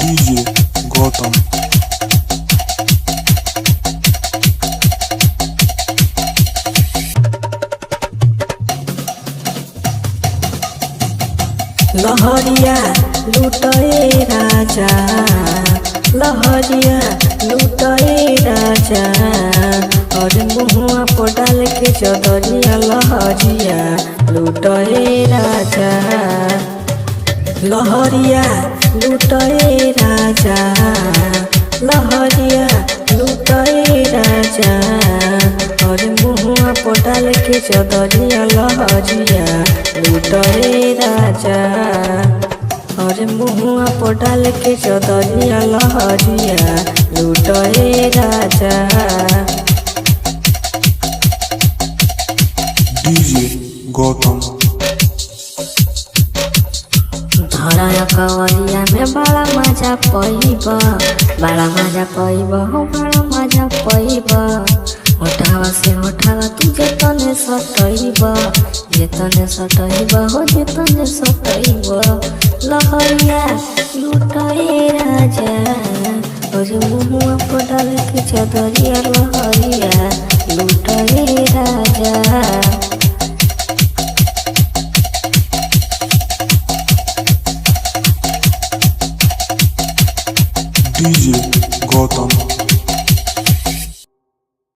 DJ Gautam. लहरिया लुटए राजा, लहरिया लुटए राजा, और मुहुआ पर डाल के चदरिया लहरिया लुटए राजा। लहरिया लुटए राजा, लहरिया लुटए राजा, और मुहुआ पर डाल के चदरिया लहरिया लुटए राजा, और मुहुआ पर डाल के चदरिया लहरिया लुटए राजा। डीजे गौतम। धरा कवरिया में बड़ा मजा पईब, बड़ा मजा पईब हो, बड़ा मजा पईब। उठावा से उठावा तू जेतने सटईब, जेतने सटईब हो, जेतने सटईब। लहरिया लुटए राजा, और मुहुआ पर डाल के चदरिया लहरिया लुटए राजा। डीजे गौतम।